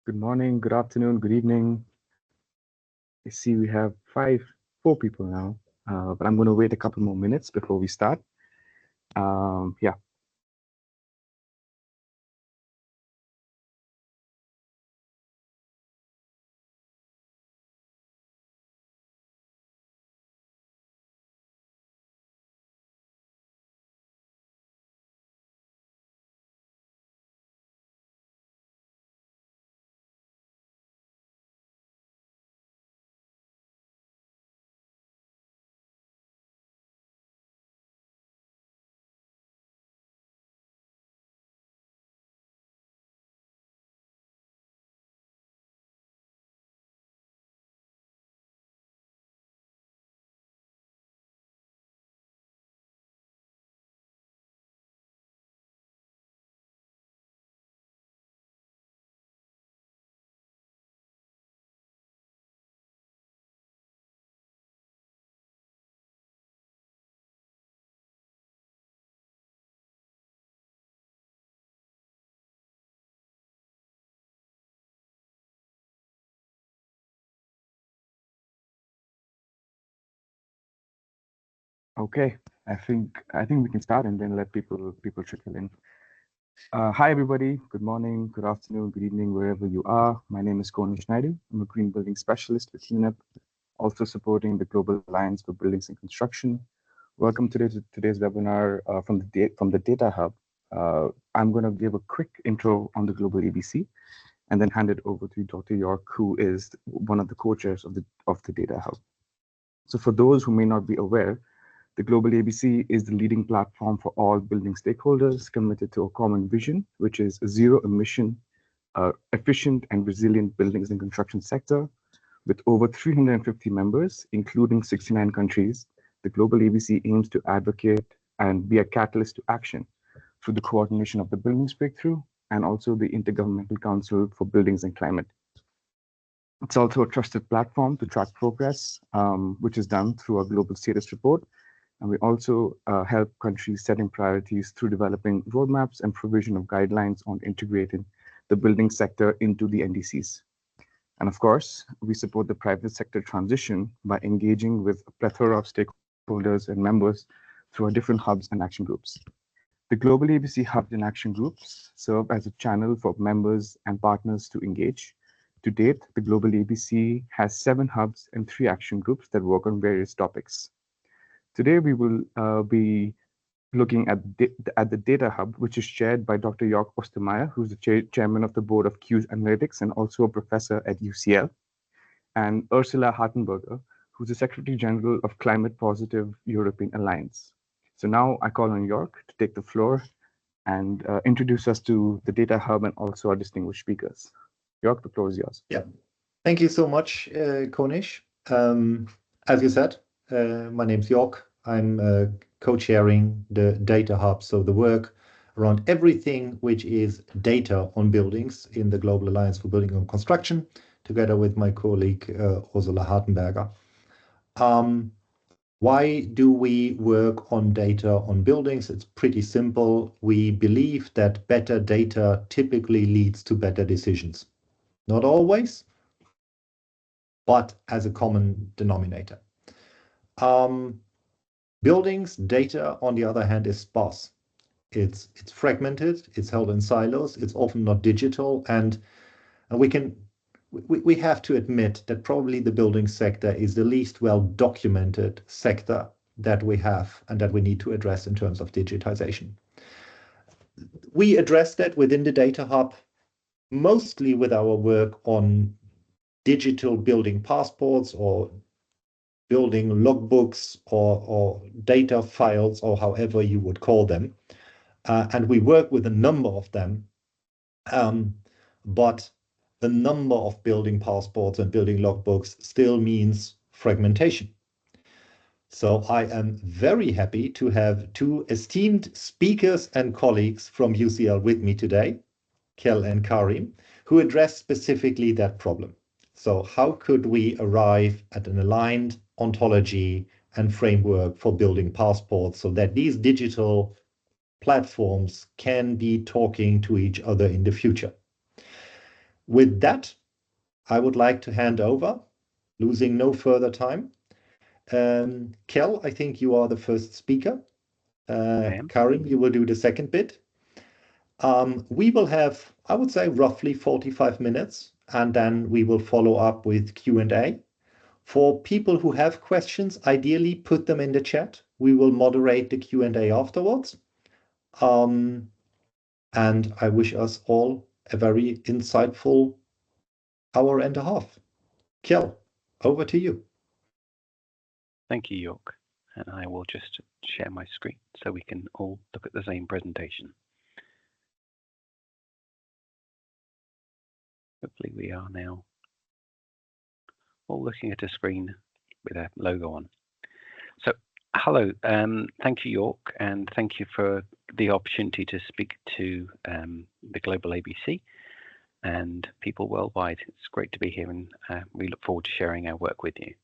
Good morning, good afternoon, good evening. I see we have four people now, but I'm going to wait a couple more minutes before we start. Yeah. Okay. I think we can start and then let people trickle in. Hi everybody. Good morning, good afternoon, good evening, wherever you are. My name is 𝗕𝗂𝗓 𝗏𝗏. I'm a green building specialist with 𝗕𝗂𝗓, also supporting the Global Alliance for Buildings and Construction. Welcome to today's webinar from the Data Hub. I'm going to give a quick intro on the Global ABC and then hand it over to Dr. York, who is one of the co-chairs of the Data Hub. So for those who may not be aware, the Global ABC is the leading platform for all building stakeholders committed to a common vision, which is a zero-emission, efficient and resilient buildings and construction sector. With over 350 members, including 69 countries, the Global ABC aims to advocate and be a catalyst to action through the coordination of the Buildings Breakthrough and also the Intergovernmental Council for Buildings and Climate. It's also a trusted platform to track progress, which is done through a global status report. And we also help countries setting priorities through developing roadmaps and provision of guidelines on integrating the building sector into the NDCs. And of course, we support the private sector transition by engaging with a plethora of stakeholders and members through our different hubs and action groups. The Global ABC hubs and action groups serve as a channel for members and partners to engage. To date, the Global ABC has 7 hubs and 3 action groups that work on various topics. Today, we will be looking at the Data Hub, which is chaired by Dr. Jörg Ostermeier, who's the chairman of the board of Q's Analytics and also a professor at UCL, and Ursula Hartenberger, who's the Secretary General of Climate Positive European Alliance. So now I call on Jörg to take the floor and introduce us to the Data Hub and also our distinguished speakers. Jörg, the floor is yours. Yeah, thank you so much, 𝗏𝗏. As you said, my name's Jörg. I'm co-chairing the Data Hub, so the work around everything which is data on buildings in the Global Alliance for Building and Construction, together with my colleague Ursula Hartenberger. Why do we work on data on buildings? It's pretty simple. We believe that better data typically leads to better decisions. Not always, but as a common denominator. Buildings data, on the other hand, is sparse. It's fragmented, it's held in silos, it's often not digital, and we have to admit that probably the building sector is the least well documented sector that we have and that we need to address in terms of digitization. We address that within the Data Hub, mostly with our work on digital building passports or building logbooks or data files, or however you would call them. And we work with a number of them, but the number of building passports and building logbooks still means fragmentation. So I am very happy to have 2 esteemed speakers and colleagues from UCL with me today, Kell and Karim, who address specifically that problem. So how could we arrive at an aligned ontology and framework for building passports so that these digital platforms can be talking to each other in the future? With that, I would like to hand over, losing no further time. Kell, I think you are the first speaker. Karim, you will do the second bit. We will have, I would say, roughly 45 minutes, and then we will follow up with Q&A. For people who have questions, ideally put them in the chat. We will moderate the Q&A afterwards. And I wish us all a very insightful hour and a half. Kell, over to you. Thank you, York. And I will just share my screen so we can all look at the same presentation. Hopefully we are now all looking at a screen with a logo on. So hello, thank you, York, and thank you for the opportunity to speak to the global ABC and people worldwide. It's great to be here, and we look forward to sharing our work with you.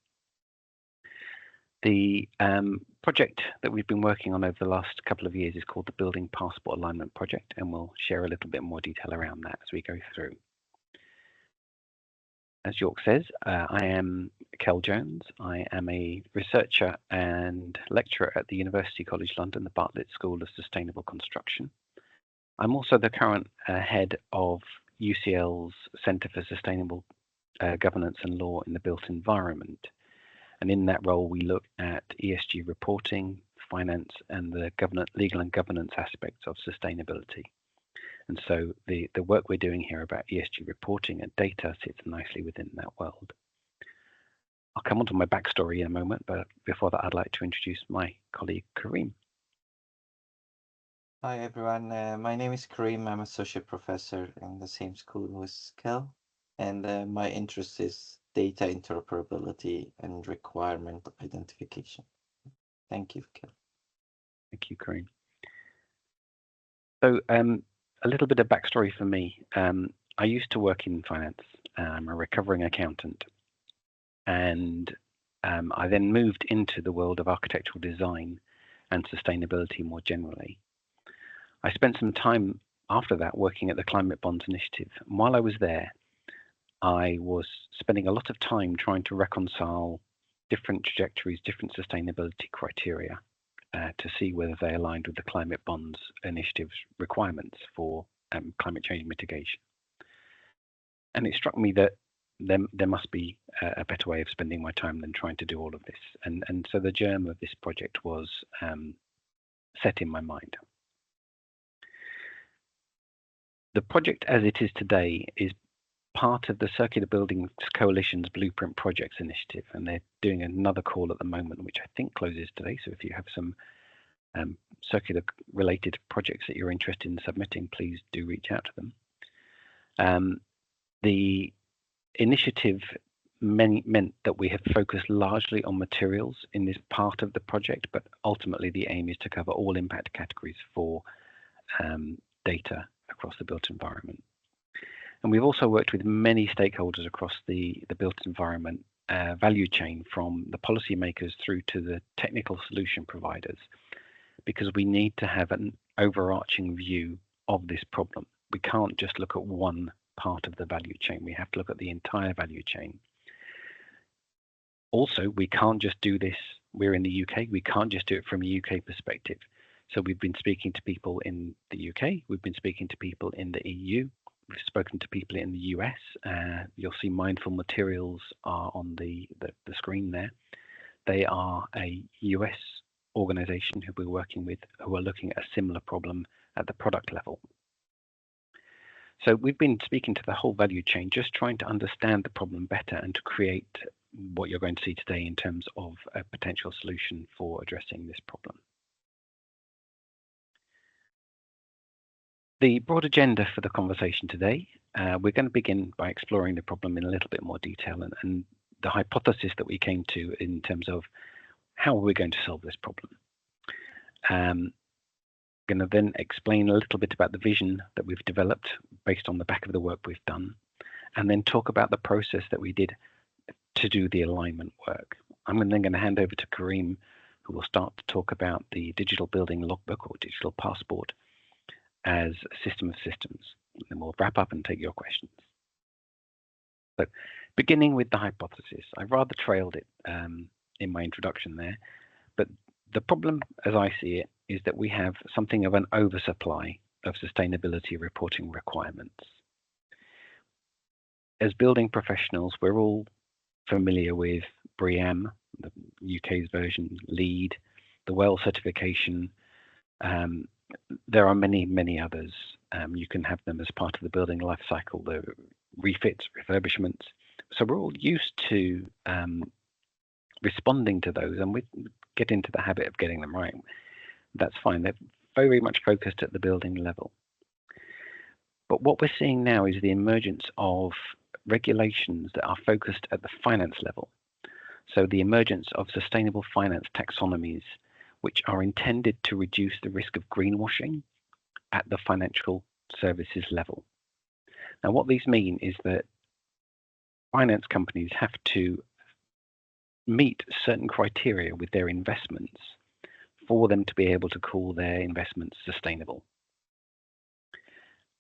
The project that we've been working on over the last couple of years is called the Building Passport Alignment Project, and we'll share a little bit more detail around that as we go through. As York says, I am Kell Jones. I am a researcher and lecturer at the University College London, the Bartlett School of Sustainable Construction. I'm also the current head of UCL's Centre for Sustainable Governance and Law in the Built Environment. And in that role, we look at ESG reporting, finance, and the legal and governance aspects of sustainability. And so the work we're doing here about ESG reporting and data sits nicely within that world. I'll come on to my backstory in a moment, but before that, I'd like to introduce my colleague, Karim. Hi, everyone. My name is Karim. I'm associate professor in the same school as Kell, and my interest is data interoperability and requirement identification. Thank you, Kell. Thank you, Karim. So a little bit of backstory for me. I used to work in finance. I'm a recovering accountant. And I then moved into the world of architectural design and sustainability more generally. I spent some time after that working at the Climate Bonds Initiative. And while I was there, I was spending a lot of time trying to reconcile different trajectories, different sustainability criteria to see whether they aligned with the Climate Bonds Initiative's requirements for climate change mitigation. And it struck me that there must be a better way of spending my time than trying to do all of this. And so the germ of this project was set in my mind. The project as it is today is part of the Circular Buildings Coalition's Blueprint Projects Initiative, and they're doing another call at the moment, which I think closes today. So if you have some circular related projects that you're interested in submitting, please do reach out to them. The initiative meant that we have focused largely on materials in this part of the project, but ultimately the aim is to cover all impact categories for data across the built environment. And we've also worked with many stakeholders across the built environment value chain, from the policymakers through to the technical solution providers, because we need to have an overarching view of this problem. We can't just look at one part of the value chain. We have to look at the entire value chain. Also, we can't just do this. We're in the UK. We can't just do it from a UK perspective. So we've been speaking to people in the UK. We've been speaking to people in the EU. We've spoken to people in the US. You'll see Mindful Materials are on the screen there. They are a US organization who we're working with, who are looking at a similar problem at the product level. So we've been speaking to the whole value chain, just trying to understand the problem better and to create what you're going to see today in terms of a potential solution for addressing this problem. The broad agenda for the conversation today, we're going to begin by exploring the problem in a little bit more detail and the hypothesis that we came to in terms of how are we going to solve this problem. I'm going to then explain a little bit about the vision that we've developed based on the back of the work we've done, and then talk about the process that we did to do the alignment work. I'm then going to hand over to Karim, who will start to talk about the digital building logbook or digital passport as a system of systems. And then we'll wrap up and take your questions. So beginning with the hypothesis, I rather trailed it in my introduction there, but the problem as I see it is that we have something of an oversupply of sustainability reporting requirements. As building professionals, we're all familiar with BREEAM, the UK's version, LEED, the WELL certification. There are many, many others. You can have them as part of the building life cycle, the refits, refurbishments. So we're all used to responding to those, and we get into the habit of getting them right. That's fine. They're very much focused at the building level. But what we're seeing now is the emergence of regulations that are focused at the finance level. So the emergence of sustainable finance taxonomies, which are intended to reduce the risk of greenwashing at the financial services level. Now, what these mean is that finance companies have to meet certain criteria with their investments for them to be able to call their investments sustainable.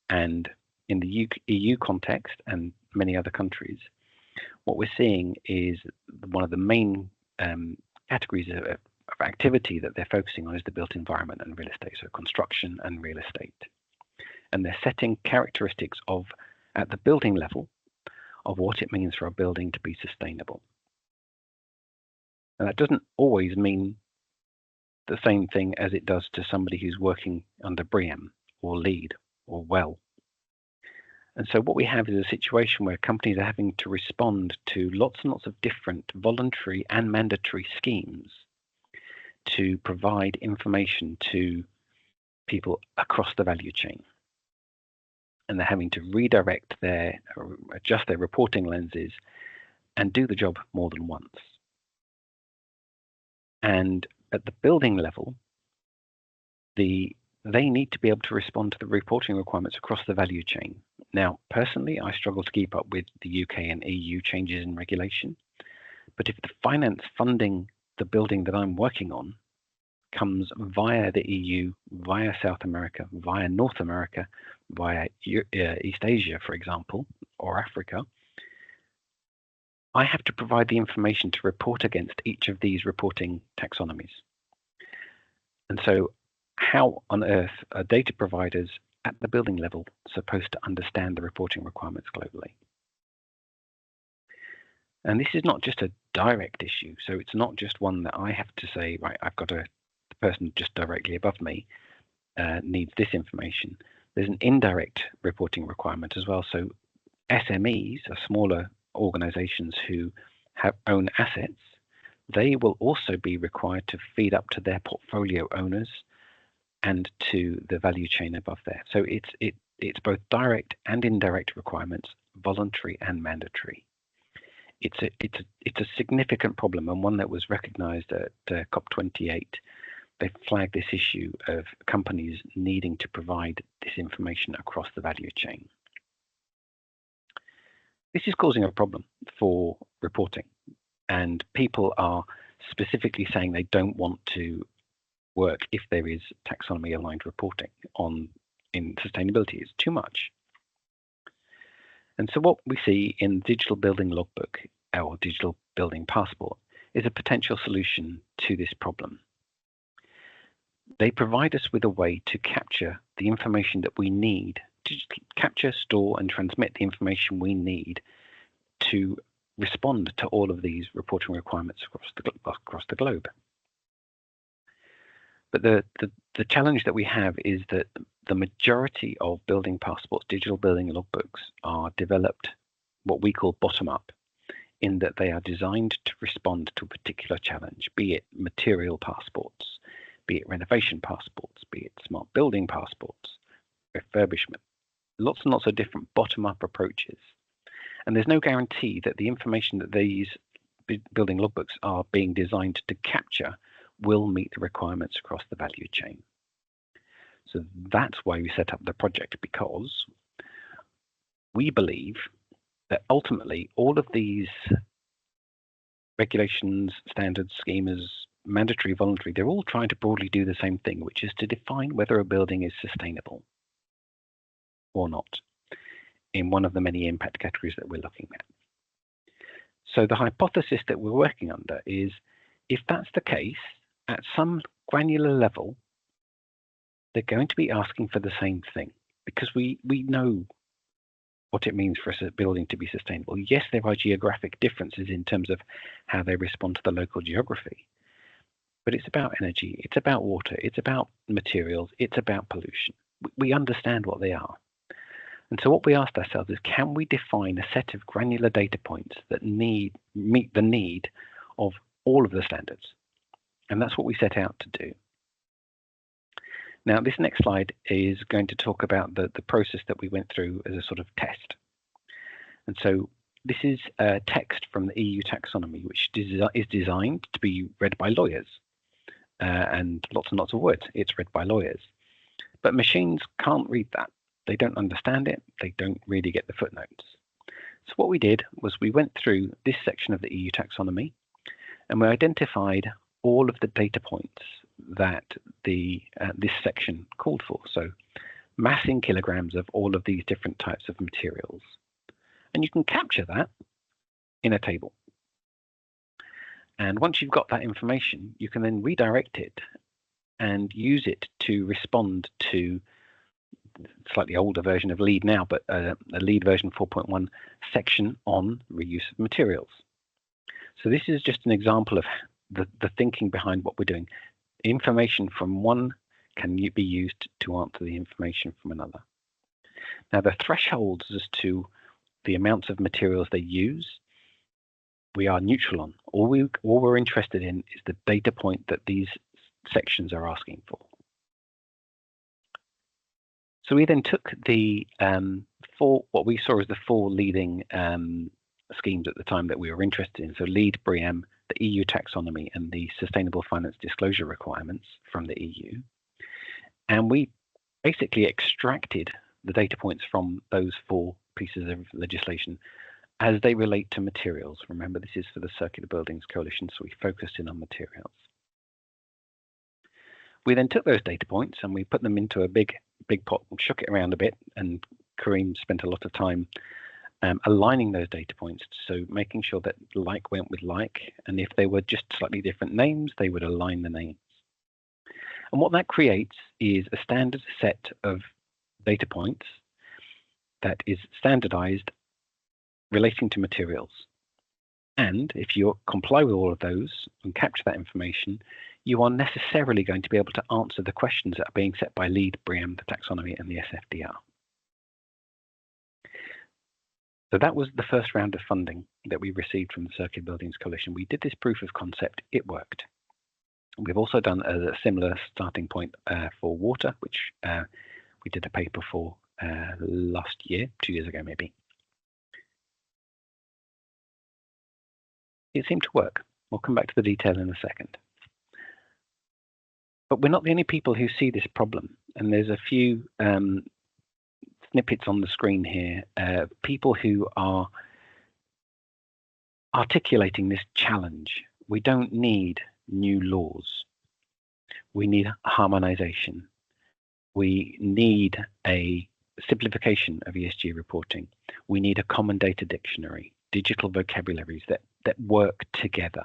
And in the EU context and many other countries, what we're seeing is one of the main categories of activity that they're focusing on is the built environment and real estate, so construction and real estate. And they're setting characteristics of, at the building level, of what it means for a building to be sustainable. And that doesn't always mean the same thing as it does to somebody who's working under BREEAM or LEED or WELL. And so what we have is a situation where companies are having to respond to lots and lots of different voluntary and mandatory schemes to provide information to people across the value chain. And they're having to redirect adjust their reporting lenses and do the job more than once. And at the building level, they need to be able to respond to the reporting requirements across the value chain. Now, personally, I struggle to keep up with the UK and EU changes in regulation. But if the finance funding the building that I'm working on comes via the EU, via South America, via North America, via East Asia, for example, or Africa, I have to provide the information to report against each of these reporting taxonomies. And so how on earth are data providers at the building level supposed to understand the reporting requirements globally? And this is not just a direct issue. So it's not just one that I have to say, right, the person just directly above me needs this information. There's an indirect reporting requirement as well. So SMEs, or smaller organizations who own assets, they will also be required to feed up to their portfolio owners and to the value chain above there. So it's both direct and indirect requirements, voluntary and mandatory. It's a significant problem, and one that was recognized at COP28. They flagged this issue of companies needing to provide this information across the value chain. This is causing a problem for reporting, and people are specifically saying they don't want to work if there is taxonomy aligned reporting in sustainability. It's too much. And so what we see in Digital Building Logbook or Digital Building Passport is a potential solution to this problem. They provide us with a way to capture the information that we need, to capture, store, and transmit the information we need to respond to all of these reporting requirements across the globe. But the challenge that we have is that the majority of building passports, digital building logbooks, are developed what we call bottom-up, in that they are designed to respond to a particular challenge, be it material passports, be it renovation passports, be it smart building passports, refurbishment, lots and lots of different bottom-up approaches. And there's no guarantee that the information that these building logbooks are being designed to capture will meet the requirements across the value chain. So that's why we set up the project, because we believe that ultimately all of these regulations, standards, schemas, mandatory, voluntary, they're all trying to broadly do the same thing, which is to define whether a building is sustainable or not in one of the many impact categories that we're looking at. So the hypothesis that we're working under is, if that's the case, at some granular level, they're going to be asking for the same thing, because we know what it means for a building to be sustainable. Yes, there are geographic differences in terms of how they respond to the local geography, but it's about energy, it's about water, it's about materials, it's about pollution. We understand what they are. And so what we asked ourselves is, can we define a set of granular data points that meet the need of all of the standards? And that's what we set out to do. Now, this next slide is going to talk about the process that we went through as a sort of test. And so this is a text from the EU taxonomy, which is designed to be read by lawyers, and lots of words. It's read by lawyers. But machines can't read that. They don't understand it. They don't really get the footnotes. So what we did was we went through this section of the EU taxonomy, and we identified all of the data points that this section called for. So mass in kilograms of all of these different types of materials. And you can capture that in a table. And once you've got that information, you can then redirect it and use it to respond to slightly older version of LEED now, but a LEED version 4.1 section on reuse of materials. So this is just an example of the thinking behind what we're doing. Information from one can be used to answer the information from another. Now, the thresholds as to the amounts of materials they use, we are neutral on. All we're interested in is the data point that these sections are asking for. So we then took the what we saw as the four leading schemes at the time that we were interested in. So LEED, BREEAM, the EU taxonomy, and the sustainable finance disclosure requirements from the EU. And we basically extracted the data points from those four pieces of legislation as they relate to materials. Remember, this is for the Circular Buildings Coalition, so we focused in on materials. We then took those data points and we put them into a big pot and shook it around a bit, and Karim spent a lot of time aligning those data points, so making sure that like went with like, and if they were just slightly different names, they would align the names. And what that creates is a standard set of data points that is standardized relating to materials. And if you comply with all of those and capture that information, you are necessarily going to be able to answer the questions that are being set by LEED, BREEAM, the taxonomy, and the SFDR. So that was the first round of funding that we received from the Circular Buildings Coalition. We did this proof of concept, it worked. We've also done a similar starting point for water, which we did a paper for last year, 2 years ago maybe. It seemed to work. We'll come back to the detail in a second. But we're not the only people who see this problem, and there's a few snippets on the screen here, people who are articulating this challenge. We don't need new laws. We need harmonization. We need a simplification of ESG reporting. We need a common data dictionary, digital vocabularies that work together.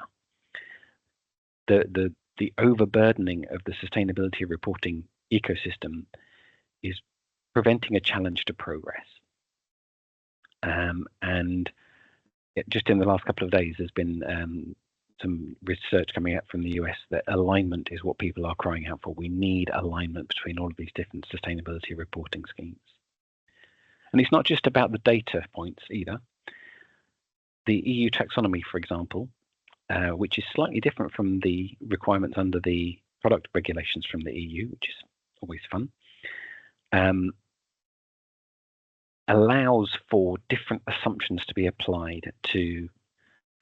The overburdening of the sustainability reporting ecosystem is preventing a challenge to progress. And just in the last couple of days, there's been some research coming out from the US that alignment is what people are crying out for. We need alignment between all of these different sustainability reporting schemes. And it's not just about the data points either. The EU taxonomy, for example, which is slightly different from the requirements under the product regulations from the EU, which is always fun, allows for different assumptions to be applied to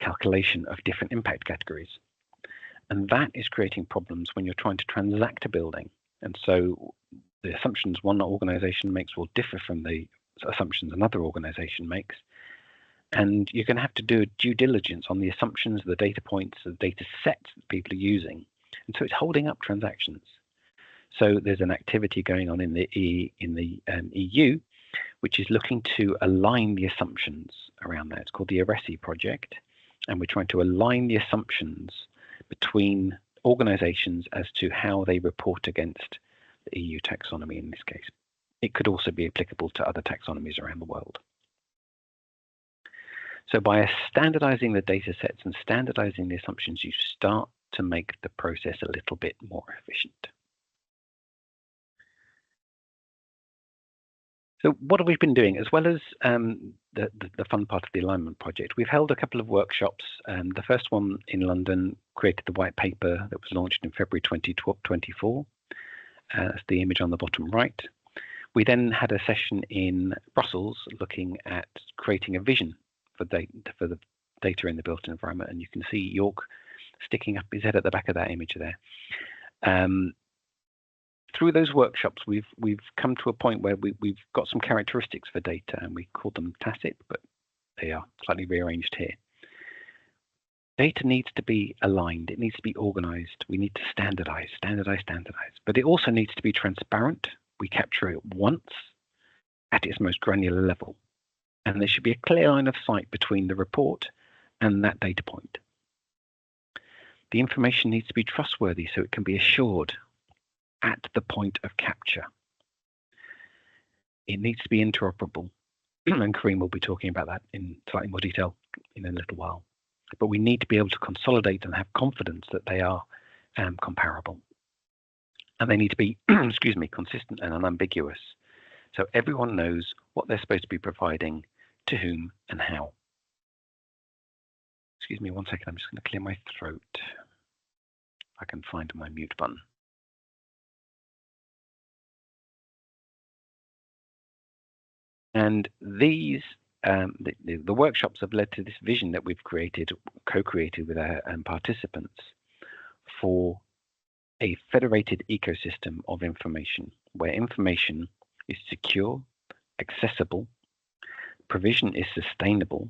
calculation of different impact categories. And that is creating problems when you're trying to transact a building. And so the assumptions one organization makes will differ from the assumptions another organization makes. And you're going to have to do a due diligence on the assumptions, the data points, the data sets that people are using. And so it's holding up transactions. So there's an activity going on in the EU, which is looking to align the assumptions around that. It's called the 𝗕𝗏𝐴 project. And we're trying to align the assumptions between organizations as to how they report against the EU taxonomy in this case. It could also be applicable to other taxonomies around the world. So by standardizing the data sets and standardizing the assumptions, you start to make the process a little bit more efficient. So what have we been doing? As well as the fun part of the alignment project, we've held a couple of workshops. The first one in London created the white paper that was launched in February 2024. That's the image on the bottom right. We then had a session in Brussels looking at creating a vision for the data in the built environment, and you can see York sticking up his head at the back of that image there. Through those workshops, we've come to a point where we've got some characteristics for data, and we call them tacit, but they are slightly rearranged here. Data needs to be aligned. It needs to be organized. We need to standardize, but it also needs to be transparent. We capture it once at its most granular level, and there should be a clear line of sight between the report and that data point. The information needs to be trustworthy so it can be assured at the point of capture. It needs to be interoperable, and Karim will be talking about that in slightly more detail in a little while. But we need to be able to consolidate and have confidence that they are comparable. And they need to be, excuse me, consistent and unambiguous. So everyone knows what they're supposed to be providing, to whom and how. Excuse me 1 second, I'm just going to clear my throat. If I can find my mute button. And these, the workshops have led to this vision that we've created, co-created with our participants for a federated ecosystem of information, where information is secure, accessible, provision is sustainable,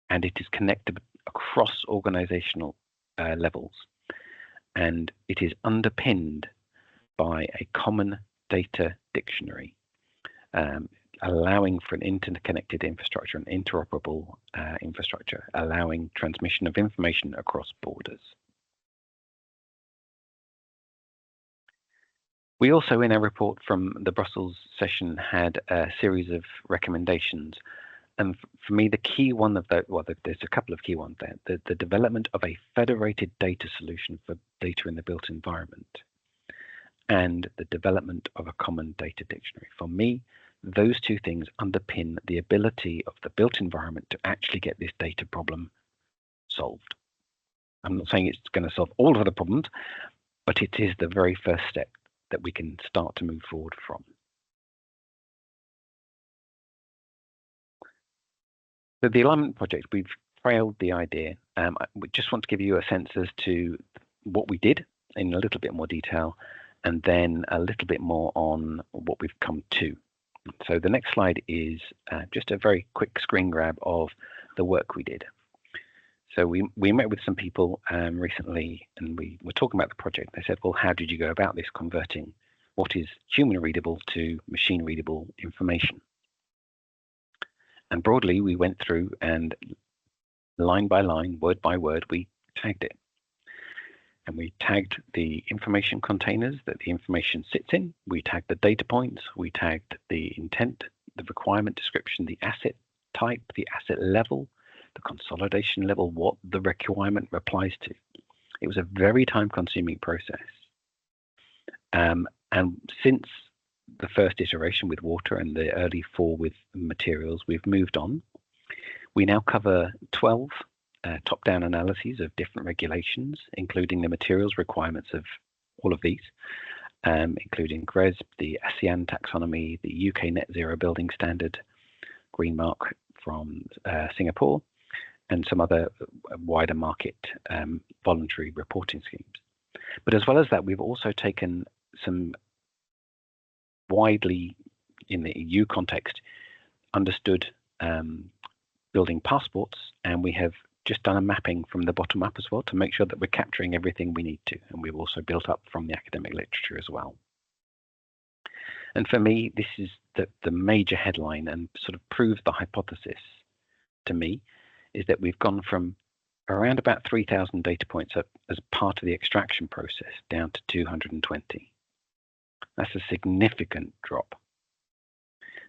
and it is connected across organizational levels. And it is underpinned by a common data dictionary, allowing for an interconnected infrastructure, an interoperable infrastructure, allowing transmission of information across borders. We also, in our report from the Brussels session, had a series of recommendations. And for me, the key one of the, well, there's a couple of key ones there. The development of a federated data solution for data in the built environment, and the development of a common data dictionary. For me, those two things underpin the ability of the built environment to actually get this data problem solved. I'm not saying it's going to solve all of the problems, but it is the very first step that we can start to move forward from. So the alignment project, we've trailed the idea. We just want to give you a sense as to what we did in a little bit more detail, and then a little bit more on what we've come to. So the next slide is just a very quick screen grab of the work we did. So we met with some people recently, and we were talking about the project. They said, well, how did you go about this, converting what is human readable to machine readable information? And broadly, we went through and line by line, word by word, we tagged it. And we tagged the information containers that the information sits in. We tagged the data points. We tagged the intent, the requirement description, the asset type, the asset level, the consolidation level, what the requirement applies to. It was a very time-consuming process. And since the first iteration with water and the early 4 with materials, we've moved on. We now cover 12 top-down analyses of different regulations, including the materials requirements of all of these, including GRESB, the ASEAN taxonomy, the UK Net Zero Building Standard, Green Mark from Singapore, and some other wider market voluntary reporting schemes. But as well as that, we've also taken some widely, in the EU context, understood building passports, and we have just done a mapping from the bottom up as well to make sure that we're capturing everything we need to, and we've also built up from the academic literature as well. And for me, this is the major headline and sort of proves the hypothesis to me, is that we've gone from around about 3,000 data points as part of the extraction process down to 220. That's a significant drop.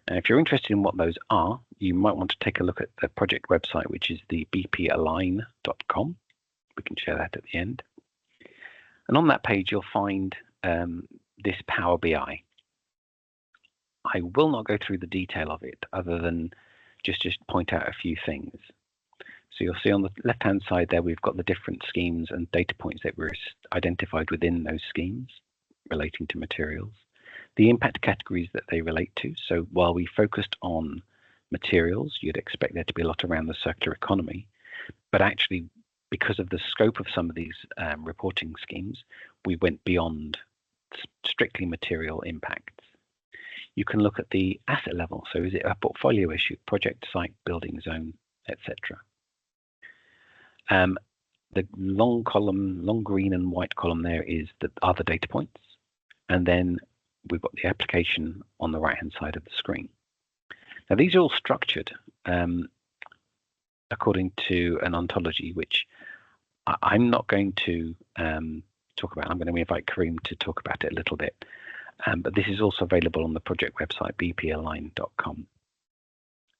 And if you're interested in what those are, you might want to take a look at the project website, which is the 𝗕𝗂𝗋.com. We can share that at the end. And on that page, you'll find this Power BI. I will not go through the detail of it other than just point out a few things. So you'll see on the left-hand side there, we've got the different schemes and data points that were identified within those schemes relating to materials, the impact categories that they relate to. So while we focused on materials, you'd expect there to be a lot around the circular economy, but actually, because of the scope of some of these reporting schemes, we went beyond strictly material impacts. You can look at the asset level. So is it a portfolio issue, project, site, building, zone, etc.? The long column, long green and white column there is the other data points. And then we've got the application on the right-hand side of the screen. Now, these are all structured according to an ontology, which I'm not going to talk about. I'm going to invite Karim to talk about it a little bit. But this is also available on the project website, 𝗕𝗂𝗋.com.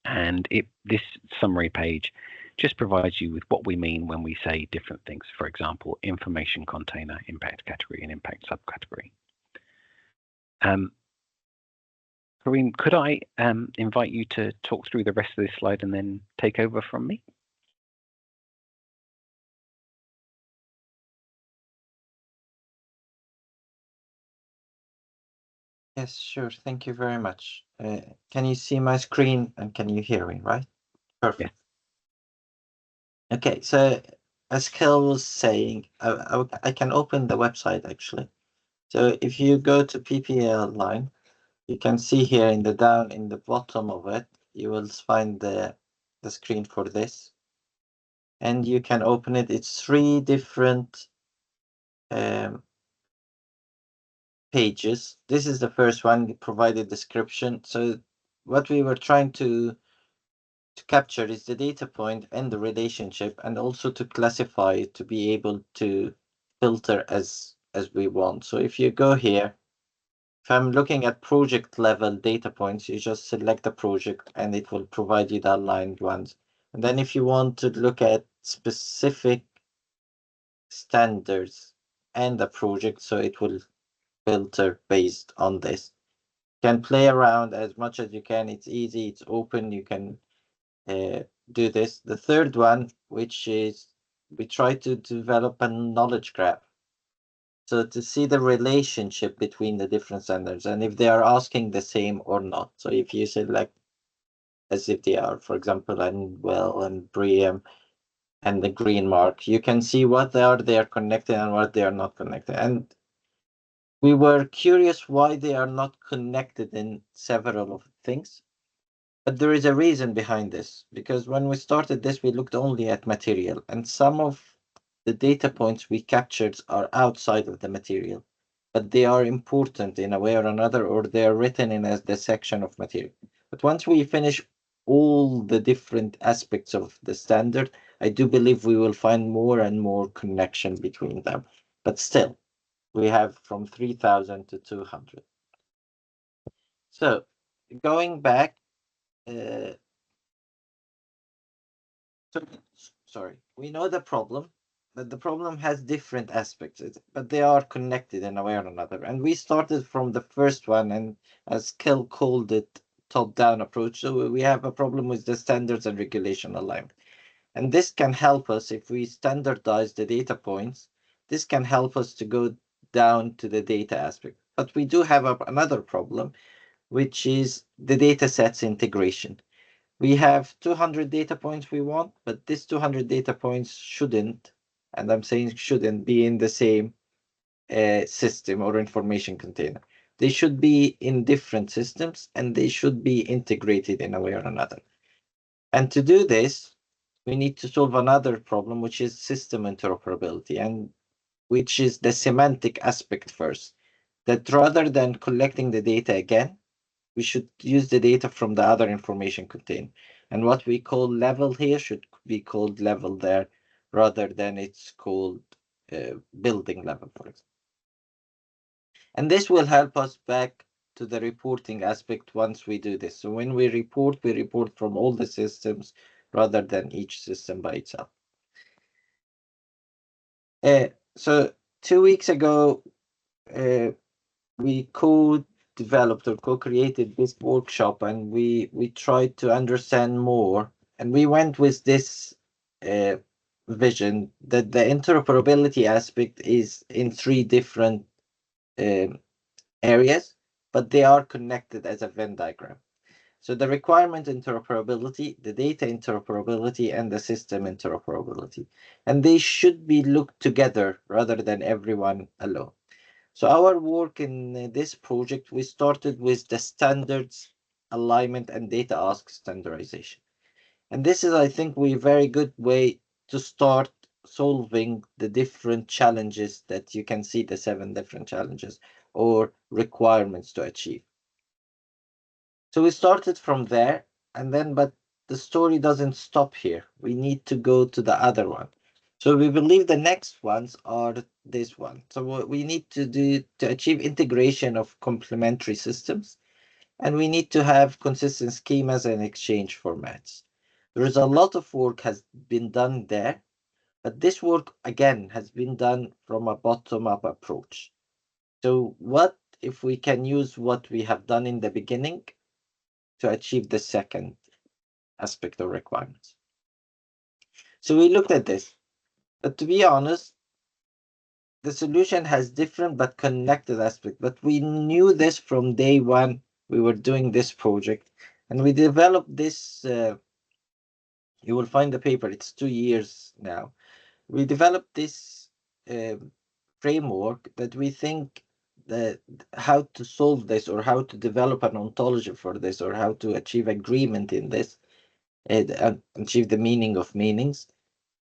And this summary page just provides you with what we mean when we say different things. For example, information container, impact category, and impact subcategory. Karim, could I invite you to talk through the rest of this slide and then take over from me? Yes, sure. Thank you very much. Can you see my screen and can you hear me, right? Perfect. Yeah. Okay, so as Kell was saying, I can open the website actually. So if you go to 𝗕𝗂𝗋, you can see here in the bottom of it, you will find the screen for this. And you can open it. It's 3 different pages. This is the first one, provided description. So what we were trying to capture is the data point and the relationship, and also to classify it to be able to filter as we want. So if you go here, if I'm looking at project level data points, you just select the project and it will provide you the aligned ones. And then if you want to look at specific standards and the project, so it will filter based on this. You can play around as much as you can. It's easy, it's open, you can do this. The third one, which is we try to develop a knowledge graph. So to see the relationship between the different standards and if they are asking the same or not. So if you select as if they are, for example, UNWELL and BREEAM and the green mark, you can see what they are connected and what they are not connected. And we were curious why they are not connected in several of things. But there is a reason behind this, because when we started this, we looked only at material, and some of the data points we captured are outside of the material, but they are important in a way or another, or they are written in as the section of material. But once we finish all the different aspects of the standard, I do believe we will find more and more connection between them. But still, we have from 3,000 to 200. So going back, sorry, we know the problem, but the problem has different aspects, but they are connected in a way or another. And we started from the first one, and as Kell called it, top-down approach. So we have a problem with the standards and regulation alignment. And this can help us if we standardize the data points. This can help us to go down to the data aspect. But we do have another problem, which is the data sets integration. We have 200 data points we want, but these 200 data points shouldn't, and I'm saying shouldn't, be in the same system or information container. They should be in different systems, and they should be integrated in a way or another. And to do this, we need to solve another problem, which is system interoperability, and which is the semantic aspect first. That rather than collecting the data again, we should use the data from the other information container. And what we call level here should be called level there. rather than it's called building level, for example. And this will help us back to the reporting aspect once we do this. So when we report from all the systems rather than each system by itself. So 2 weeks ago, we co-developed or co-created this workshop, and we tried to understand more, and we went with this vision that the interoperability aspect is in 3 different areas, but they are connected as a Venn diagram. So the requirement interoperability, the data interoperability, and the system interoperability. And they should be looked together rather than everyone alone. So our work in this project, we started with the standards, alignment, and data ask standardization. And this is, I think, a very good way to start solving the different challenges that you can see, the 7 different challenges or requirements to achieve. So we started from there, and then, but the story doesn't stop here. We need to go to the other one. So we believe the next ones are this one. So what we need to do to achieve integration of complementary systems, and we need to have consistent schemas and exchange formats. There is a lot of work has been done there, but this work again has been done from a bottom-up approach. So what if we can use what we have done in the beginning to achieve the second aspect of requirements? So we looked at this, but to be honest, the solution has different but connected aspects. But we knew this from day one. We were doing this project, and we developed this. You will find the paper. It's 2 years now. We developed this framework that we think that how to solve this, or how to develop an ontology for this, or how to achieve agreement in this, and achieve the meaning of meanings.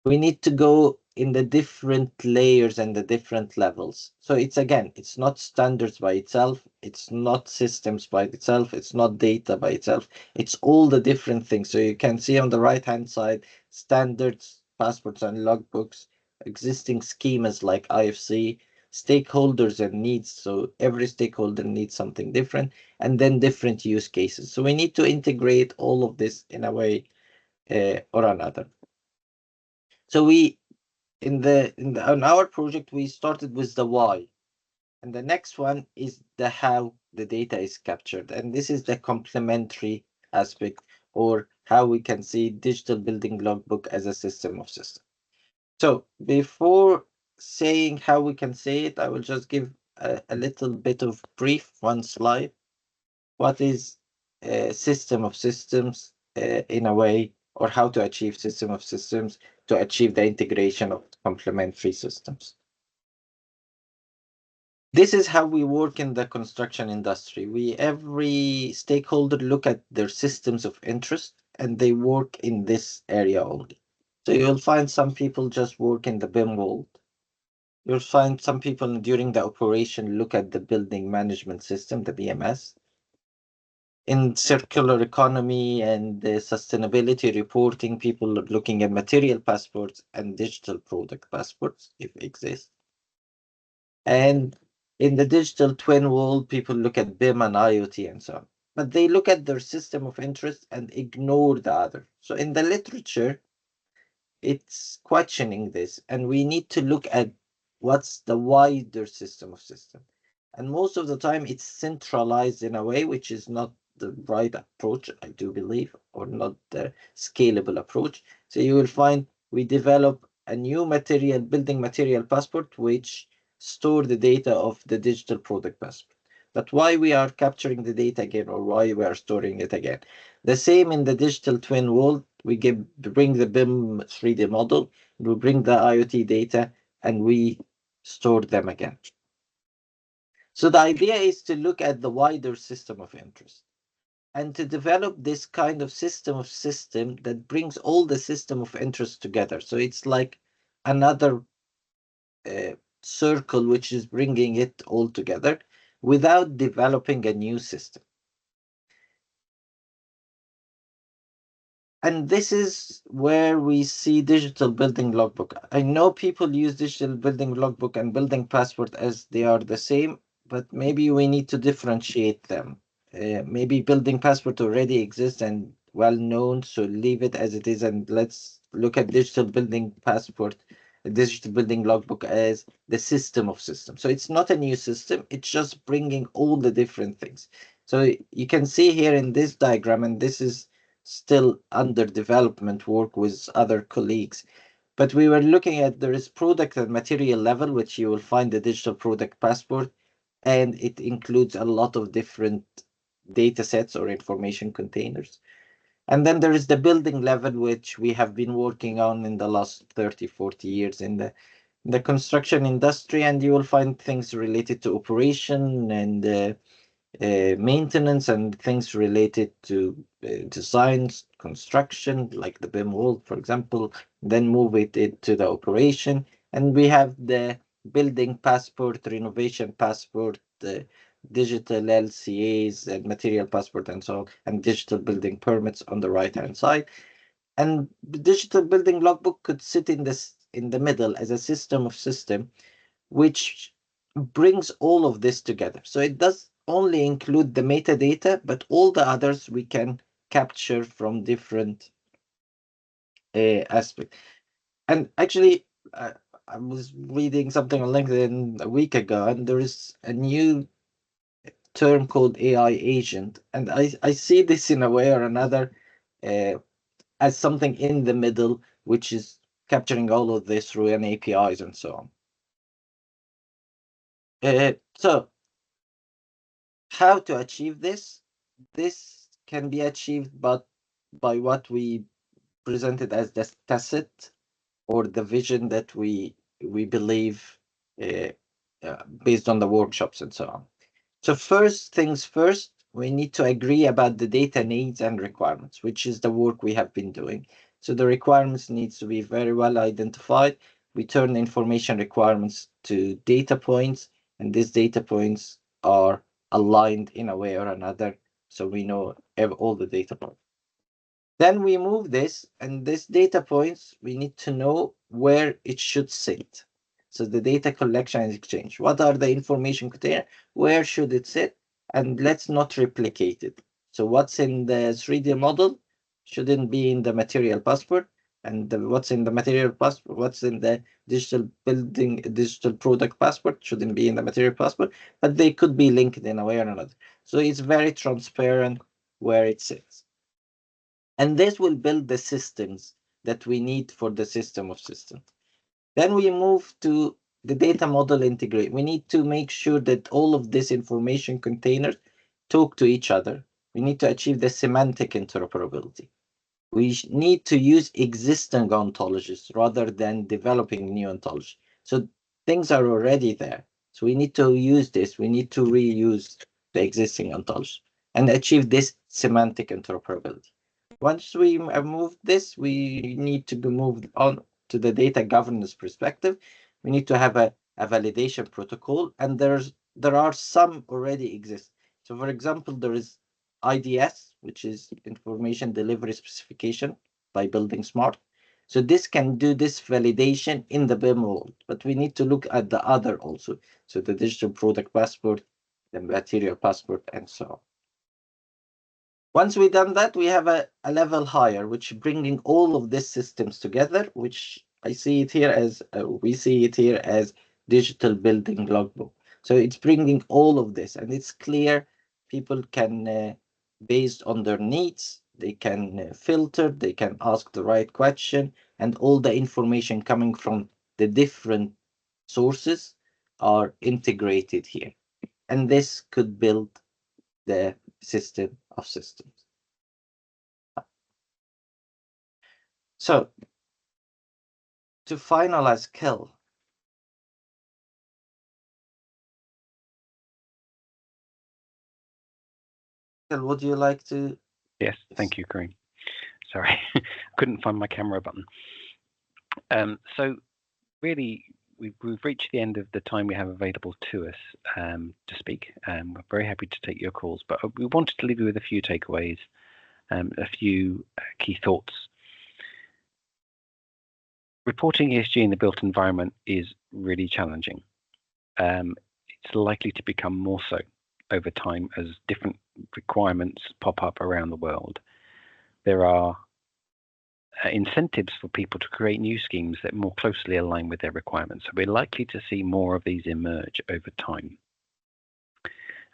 We need to go in the different layers and the different levels. So it's, again, it's not standards by itself, it's not systems by itself, it's not data by itself, it's all the different things. So you can see on the right hand side, standards, passports and logbooks, existing schemas like IFC, stakeholders and needs. So every stakeholder needs something different, and then different use cases. So we need to integrate all of this in a way or another. So we, on our project, we started with the why, and the next one is the how the data is captured, and this is the complementary aspect, or how we can see digital building logbook as a system of systems. So before saying how we can say it, I will just give a little bit of brief, 1 slide. What is a system of systems in a way, or how to achieve system of systems to achieve the integration of complementary systems. This is how we work in the construction industry. Every stakeholder look at their systems of interest, and they work in this area only. So you'll find some people just work in the BIM world. You'll find some people during the operation look at the building management system, the BMS. In circular economy and the sustainability reporting, people are looking at material passports and digital product passports, if exist. And in the digital twin world, people look at BIM and IoT and so on. But they look at their system of interest and ignore the other. So in the literature, it's questioning this, and we need to look at what's the wider system of system. And most of the time, it's centralized in a way which is not the right approach, I do believe, or not the scalable approach. So you will find we develop a new building material passport, which store the data of the digital product passport. But why we are capturing the data again, or why we are storing it again? The same in the digital twin world, we bring the BIM 3D model, we bring the IoT data, and we store them again. So the idea is to look at the wider system of interest, and to develop this kind of system that brings all the system of interest together. So it's like another circle which is bringing it all together without developing a new system. And this is where we see digital building logbook. I know people use digital building logbook and building passport as they are the same, but maybe we need to differentiate them. Maybe building passport already exists and well known, so leave it as it is, and let's look at digital building passport, digital building logbook as the system of systems. So it's not a new system, it's just bringing all the different things. So you can see here in this diagram, and this is still under development work with other colleagues. But we were looking at there is product and material level, which you will find the digital product passport, and it includes a lot of different data sets or information containers. And then there is the building level, which we have been working on in the last 30, 40 years in the construction industry, and you will find things related to operation and maintenance and things related to designs, construction, like the BIM world, for example, then move it to the operation. And we have the building passport, renovation passport, the digital LCAs and material passport and so on, and digital building permits on the right-hand side. And the digital building logbook could sit in the middle as a system of system, which brings all of this together. So it does only include the metadata, but all the others we can capture from different aspects. And actually, I was reading something on LinkedIn a week ago, and there is a new term called AI agent. And I see this in a way or another as something in the middle, which is capturing all of this through an APIs and so on. So how to achieve this? This can be achieved by what we presented as the tacit or the vision that we believe based on the workshops and so on. So first things first, we need to agree about the data needs and requirements, which is the work we have been doing. So the requirements needs to be very well identified. We turn information requirements to data points, and these data points are aligned in a way or another, so we know all the data points. Then we move this, and this data points, we need to know where it should sit. So the data collection and exchange. What are the information container? Where should it sit? And let's not replicate it. So what's in the 3D model shouldn't be in the material passport, and what's in the material passport, what's in the digital product passport shouldn't be in the material passport, but they could be linked in a way or another. So it's very transparent where it sits. And this will build the systems that we need for the system of systems. Then we move to the data model integrate. We need to make sure that all of this information containers talk to each other. We need to achieve the semantic interoperability. We need to use existing ontologies rather than developing new ontology. So things are already there. So we need to use this. We need to reuse the existing ontology and achieve this semantic interoperability. Once we have moved this, we need to move on to the data governance perspective. We need to have a validation protocol, and there are some already exist. So for example, there is IDS, which is Information Delivery Specification by Building Smart. So this can do this validation in the BIM world, but we need to look at the other also. So the digital product passport, the material passport, and so on. Once we've done that, we have a level higher, which bringing all of these systems together, which I see it here as, we see it here as digital building logbook. So it's bringing all of this, and it's clear people can, based on their needs, they can filter, they can ask the right question, and all the information coming from the different sources are integrated here. And this could build the system of systems. So to finalize Kell, would you like to? Yes, thank you, Karim. Sorry, couldn't find my camera button. So really, we've reached the end of the time we have available to us to speak. We're very happy to take your calls, but we wanted to leave you with a few takeaways A few key thoughts. Reporting ESG in the built environment is really challenging. It's likely to become more so over time as different requirements pop up around the world. There are incentives for people to create new schemes that more closely align with their requirements. So we're likely to see more of these emerge over time.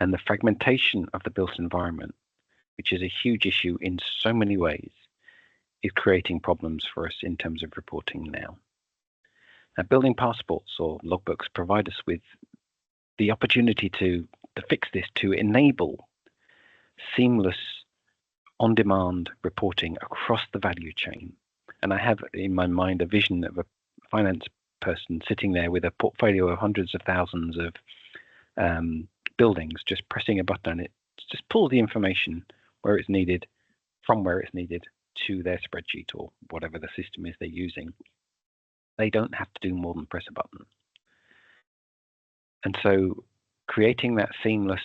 And the fragmentation of the built environment, which is a huge issue in so many ways, is creating problems for us in terms of reporting now. Now, building passports or logbooks provide us with the opportunity to fix this, to enable seamless on-demand reporting across the value chain. And I have in my mind a vision of a finance person sitting there with a portfolio of hundreds of thousands of buildings, just pressing a button and it just pulls the information where it's needed, from where it's needed to their spreadsheet or whatever the system is they're using. They don't have to do more than press a button. And so creating that seamless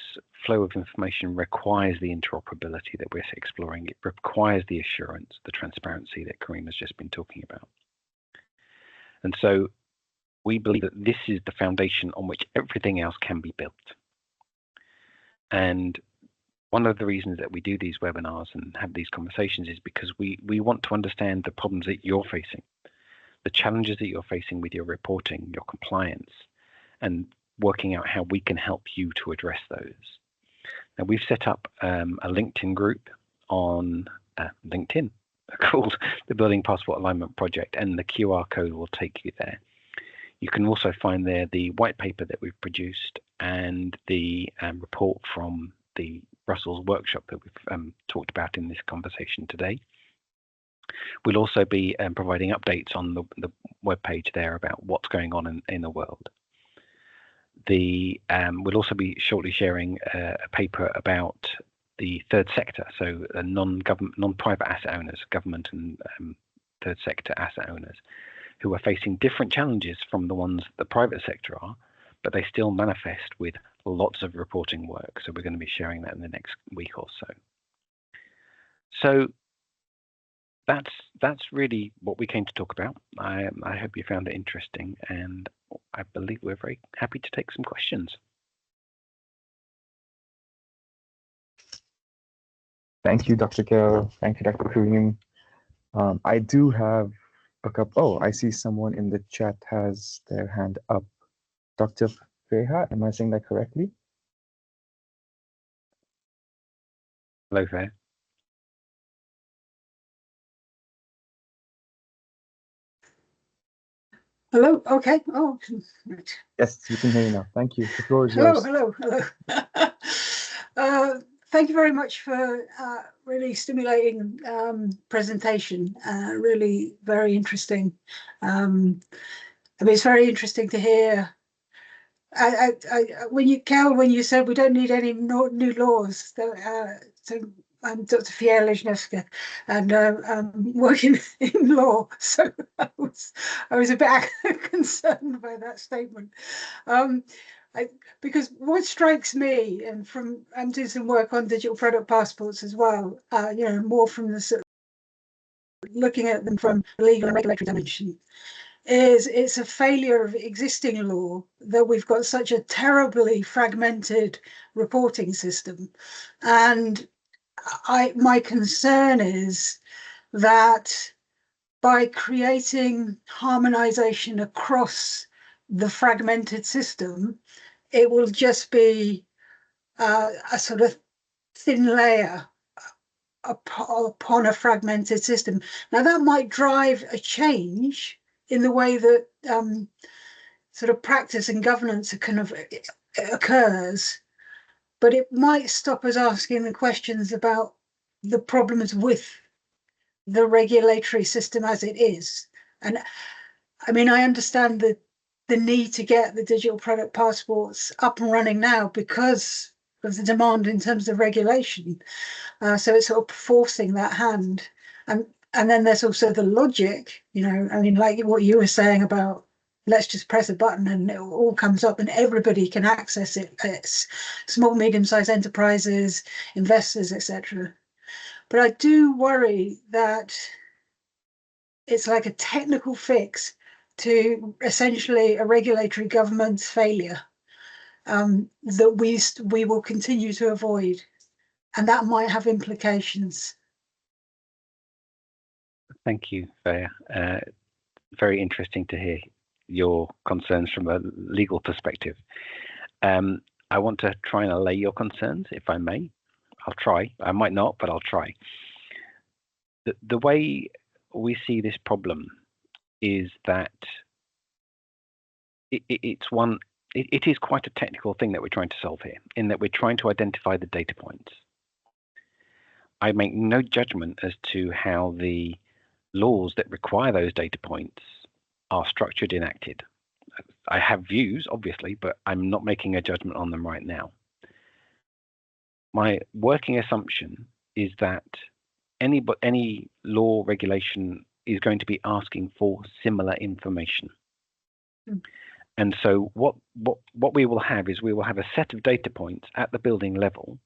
flow of information requires the interoperability that we're exploring. It requires the assurance, the transparency that Karim has just been talking about. And so we believe that this is the foundation on which everything else can be built. And one of the reasons that we do these webinars and have these conversations is because we want to understand the problems that you're facing, the challenges that you're facing with your reporting, your compliance, and working out how we can help you to address those. Now, we've set up a LinkedIn group on LinkedIn called the Building Passport Alignment Project, and the QR code will take you there. You can also find there the white paper that we've produced and the report from the Brussels workshop that we've talked about in this conversation today. We'll also be providing updates on the webpage there about what's going on in the world. We'll also be shortly sharing a paper about the third sector, so non-government, non-private asset owners, government and third sector asset owners, who are facing different challenges from the ones the private sector are, but they still manifest with lots of reporting work. So we're going to be sharing that in the next week or so. So that's really what we came to talk about. I hope you found it interesting, and I believe we're very happy to take some questions. Thank you, Dr. Kell. Thank you, Dr. Karim. I do have a couple. Oh, I see someone in the chat has their hand up. Dr. Feha, am I saying that correctly? Hello there. Hello. Okay. Oh, right. Yes, we can hear you now. Thank you. The floor is yours. Hello. Thank you very much for really stimulating presentation. Really very interesting. I mean, it's very interesting to hear. When you said we don't need any new laws, so I'm Dr. 𝗕𝗂𝗶𝗹𝗀 𝗔𝗕𝗂, and I'm working in law, so I was a bit concerned by that statement. Because what strikes me, and I'm doing some work on digital product passports as well, you know, more from the sort of looking at them from the legal and regulatory dimension, is it's a failure of existing law that we've got such a terribly fragmented reporting system. And my concern is that by creating harmonization across the fragmented system, it will just be a sort of thin layer upon a fragmented system. Now, that might drive a change in the way that sort of practice and governance kind of occurs, but it might stop us asking the questions about the problems with the regulatory system as it is. And I mean, I understand the need to get the digital product passports up and running now because of the demand in terms of regulation. So it's sort of forcing that hand. And then there's also the logic, you know, I mean, like what you were saying about let's just press a button and it all comes up and everybody can access it. It's small, medium-sized enterprises, investors, etc. But I do worry that it's like a technical fix to essentially a regulatory government's failure that we will continue to avoid, and that might have implications. Thank you, ثea. Very interesting to hear your concerns from a legal perspective. I want to try and allay your concerns, if I may. I'll try. I might not, but I'll try. The way we see this problem is that it is quite a technical thing that we're trying to solve here, in that we're trying to identify the data points. I make no judgment as to how the laws that require those data points are structured, enacted. I have views, obviously, but I'm not making a judgment on them right now. My working assumption is that any law regulation is going to be asking for similar information. And so what we will have is we will have a set of data points at the building level,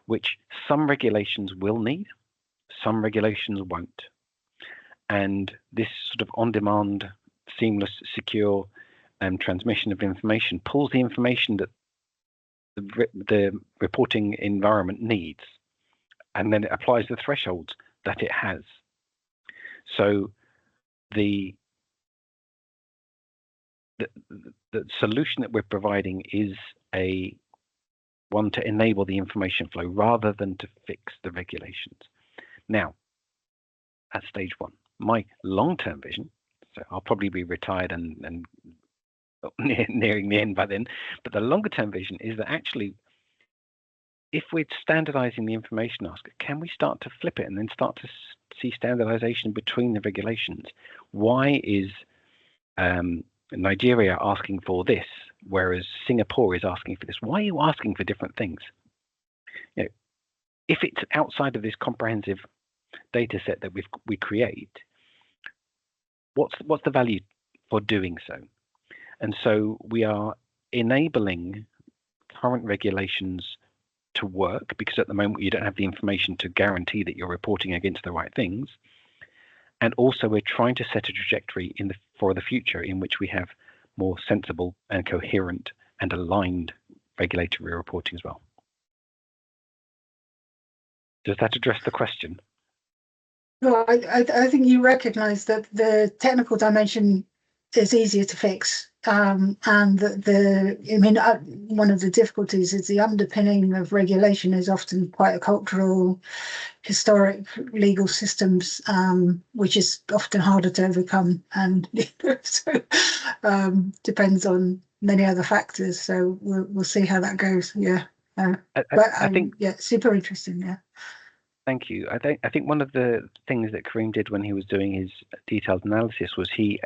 which some regulations will need, some regulations won't. And this sort of on-demand, seamless, secure transmission of information pulls the information that the reporting environment needs, and then it applies the thresholds that it has. So the solution that we're providing is one to enable the information flow rather than to fix the regulations. Now, at stage one, my long-term vision, so I'll probably be retired and nearing the end by then, but the longer-term vision is that actually, if we're standardizing the information ask, can we start to flip it and then start to see standardization between the regulations? Why is Nigeria asking for this, whereas Singapore is asking for this? Why are you asking for different things? You know, if it's outside of this comprehensive data set that we create, what's the value for doing so? And so we are enabling current regulations to work, because at the moment you don't have the information to guarantee that you're reporting against the right things. And also we're trying to set a trajectory for the future in which we have more sensible and coherent and aligned regulatory reporting as well. Does that address the question? Well, I think you recognise that the technical dimension is easier to fix, and that one of the difficulties is the underpinning of regulation is often quite a cultural, historic, legal systems, which is often harder to overcome, and so depends on many other factors. So we'll see how that goes. Yeah, I think super interesting. Yeah. Thank you. I think one of the things that Karim did when he was doing his detailed analysis was he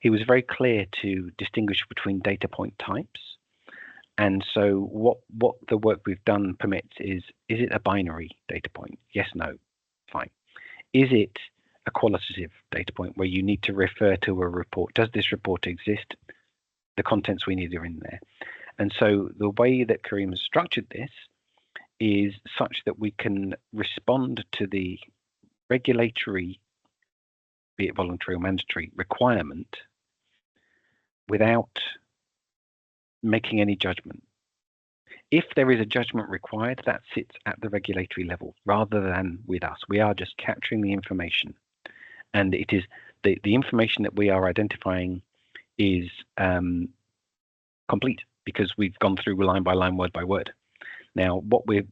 was very clear to distinguish between data point types. And so what the work we've done permits is it a binary data point? Yes, no, fine. Is it a qualitative data point where you need to refer to a report? Does this report exist? The contents we need are in there. And so the way that Karim has structured this is such that we can respond to the regulatory, be it voluntary or mandatory, requirement without making any judgment. If there is a judgment required, that sits at the regulatory level rather than with us. We are just capturing the information, and it is the information that we are identifying is complete because we've gone through line by line, word by word. Now, what we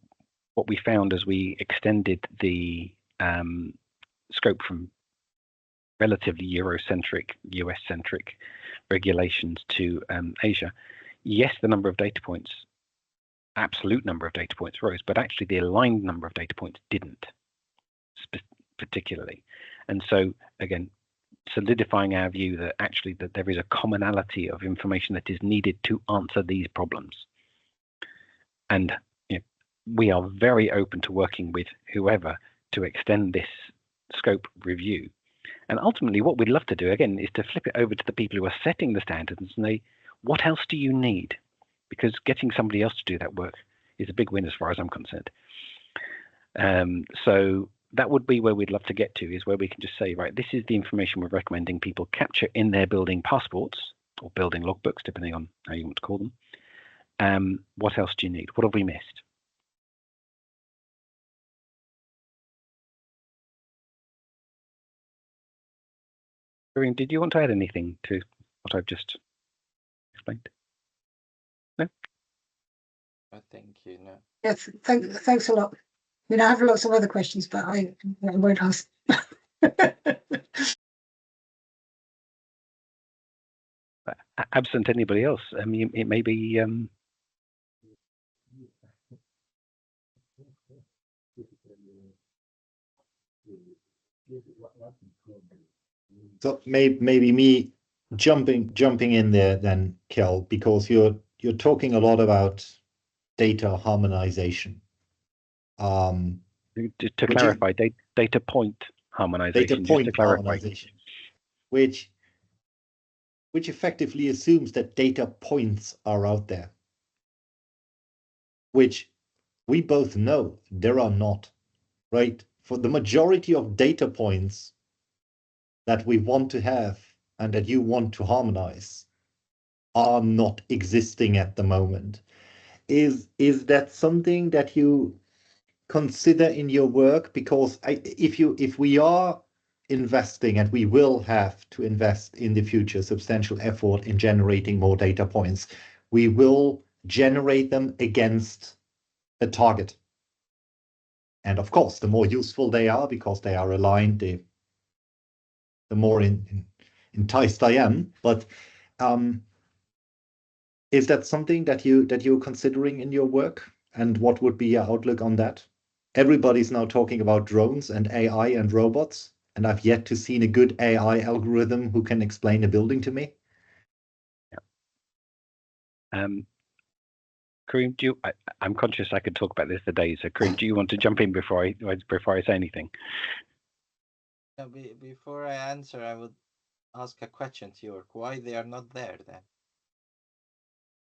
found as we extended the scope from relatively Eurocentric, US-centric regulations to Asia, yes, the number of data points, absolute number of data points rose, but actually the aligned number of data points didn't, particularly. And so, again, solidifying our view that actually that there is a commonality of information that is needed to answer these problems. And we are very open to working with whoever to extend this scope review. And ultimately, what we'd love to do, again, is to flip it over to the people who are setting the standards and say, what else do you need? Because getting somebody else to do that work is a big win as far as I'm concerned. So that would be where we'd love to get to, is where we can just say, right, this is the information we're recommending people capture in their building passports or building logbooks, depending on how you want to call them. What else do you need? What have we missed? Karim, did you want to add anything to what I've just explained? No? I think you know. Yes, thanks a lot. I mean, I have lots of other questions, but I won't ask. Absent anybody else, I mean, it may be. So maybe me jumping in there then, Kell, because you're talking a lot about data harmonization. To clarify, data point harmonization. Data point just to clarify. harmonization, which effectively assumes that data points are out there, which we both know there are not, right? For the majority of data points that we want to have and that you want to harmonize are not existing at the moment. Is that something that you consider in your work? Because if we are investing, and we will have to invest in the future substantial effort in generating more data points, we will generate them against a target. And of course, the more useful they are, because they are aligned, the more enticed I am. But is that something that you're considering in your work? And what would be your outlook on that? Everybody's now talking about drones and AI and robots, and I've yet to see a good AI algorithm who can explain a building to me. Yeah. Karim, I'm conscious I could talk about this for days. So Karim, do you want to jump in before I say anything? Before I answer, I would ask a question to Jörg. Why they are not there then?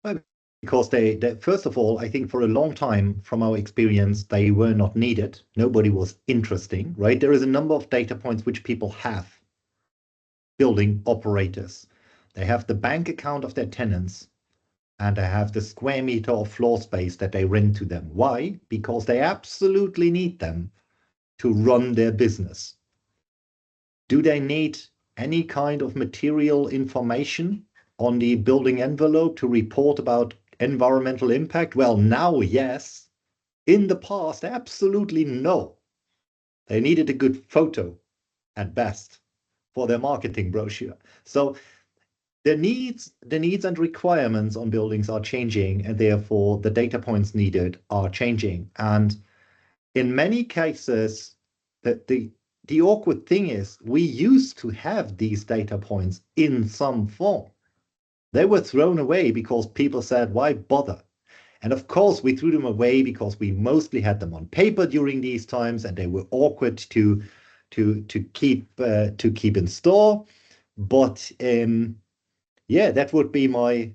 Well, because they first of all, I think for a long time, from our experience, they were not needed. Nobody was interesting, right? There is a number of data points which people have. Building operators. They have the bank account of their tenants, and they have the square meter of floor space that they rent to them. Why? Because they absolutely need them to run their business. Do they need any kind of material information on the building envelope to report about environmental impact? Well, now, yes. In the past, absolutely no. They needed a good photo at best for their marketing brochure. So the needs and requirements on buildings are changing, and therefore the data points needed are changing. And in many cases, the awkward thing is we used to have these data points in some form. They were thrown away because people said, why bother? And of course, we threw them away because we mostly had them on paper during these times, and they were awkward to keep in store. But yeah, that would be my.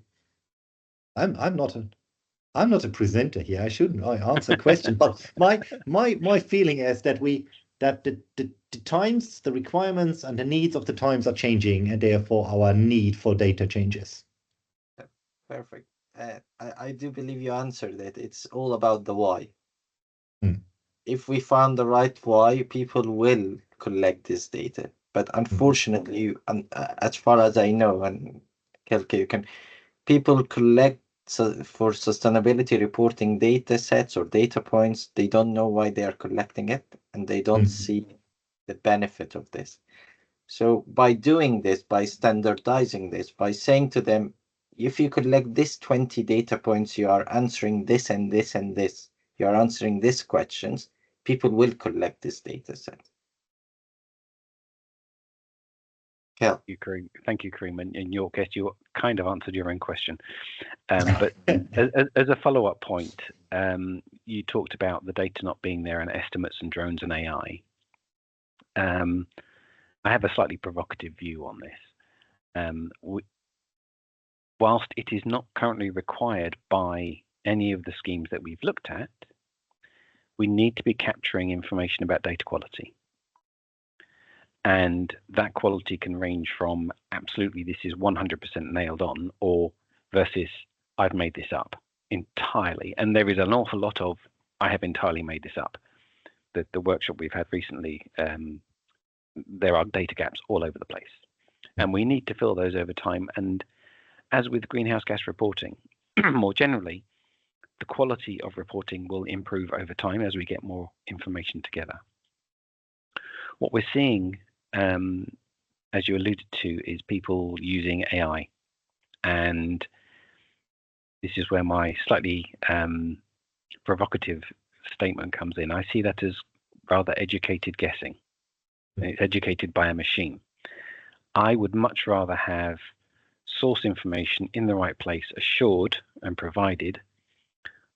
I'm not a presenter here. I shouldn't answer questions. But my feeling is that the times, the requirements, and the needs of the times are changing, and therefore our need for data changes. Perfect. I do believe you answered it. It's all about the why. If we found the right why, people will collect this data. But unfortunately, as far as I know, and Kelke, people collect for sustainability reporting data sets or data points. They don't know why they are collecting it, and they don't see the benefit of this. So by doing this, by standardizing this, by saying to them, if you collect this 20 data points, you are answering this and this and this, you are answering these questions, people will collect this data set. Kell. Thank you, Karim. And in your case, you kind of answered your own question. But as a follow-up point, you talked about the data not being there and estimates and drones and AI. I have a slightly provocative view on this. Whilst it is not currently required by any of the schemes that we've looked at, we need to be capturing information about data quality. And that quality can range from absolutely this is 100% nailed on, or versus I've made this up entirely. And there is an awful lot of I have entirely made this up. The workshop we've had recently, there are data gaps all over the place. And we need to fill those over time. And as with greenhouse gas reporting, more generally, the quality of reporting will improve over time as we get more information together. What we're seeing, as you alluded to, is people using AI. And this is where my slightly provocative statement comes in. I see that as rather educated guessing. It's educated by a machine. I would much rather have source information in the right place, assured and provided,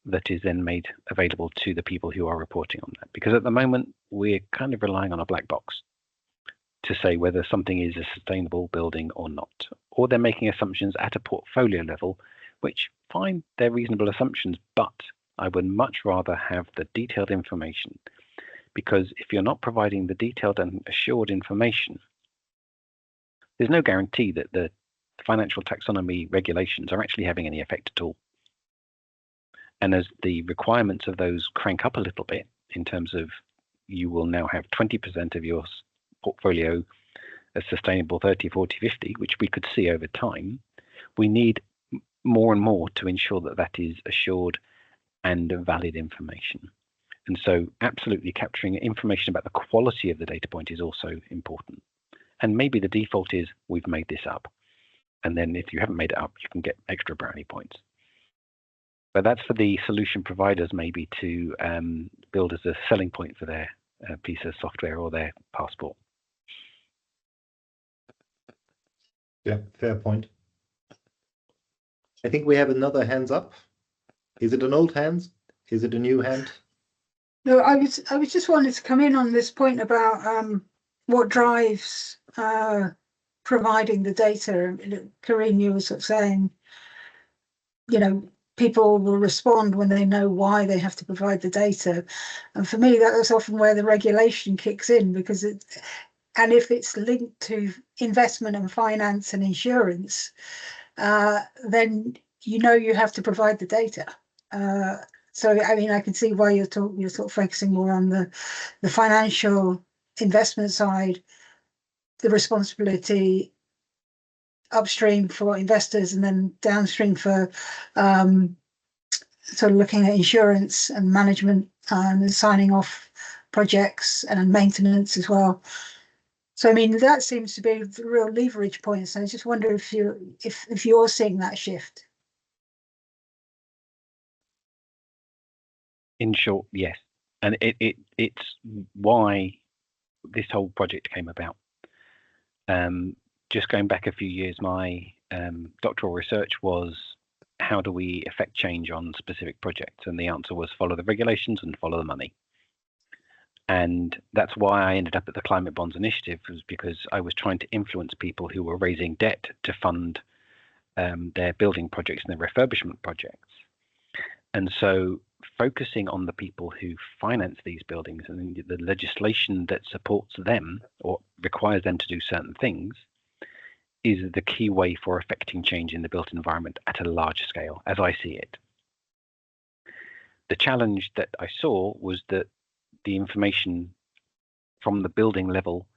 that is then made available to the people who are reporting on that. Because at the moment, we're kind of relying on a black box to say whether something is a sustainable building or not. Or they're making assumptions at a portfolio level, which, fine, they're reasonable assumptions, but I would much rather have the detailed information. Because if you're not providing the detailed and assured information, there's no guarantee that the financial taxonomy regulations are actually having any effect at all. And as the requirements of those crank up a little bit, in terms of you will now have 20% of your portfolio as sustainable 30, 40, 50, which we could see over time, we need more and more to ensure that that is assured and valid information. And so absolutely capturing information about the quality of the data point is also important. And maybe the default is we've made this up. And then if you haven't made it up, you can get extra brownie points. But that's for the solution providers maybe to build as a selling point for their piece of software or their passport. Yeah, fair point. I think we have another hands up. Is it an old hand? Is it a new hand? No, I was just wanting to come in on this point about what drives providing the data. Karim, you were sort of saying, you know, people will respond when they know why they have to provide the data. And for me, that's often where the regulation kicks in, because if it's linked to investment and finance and insurance, then you know you have to provide the data. So I mean, I can see why you're sort of focusing more on the financial investment side, the responsibility upstream for investors and then downstream for sort of looking at insurance and management and signing off projects and maintenance as well. So I mean, that seems to be the real leverage point. So I just wonder if you're seeing that shift. In short, yes. And it's why this whole project came about. Just going back a few years, my doctoral research was how do we affect change on specific projects? And the answer was follow the regulations and follow the money. And that's why I ended up at the Climate Bonds Initiative, was because I was trying to influence people who were raising debt to fund their building projects and their refurbishment projects. And so focusing on the people who finance these buildings and the legislation that supports them or requires them to do certain things is the key way for affecting change in the built environment at a large scale, as I see it. The challenge that I saw was that the information from the building level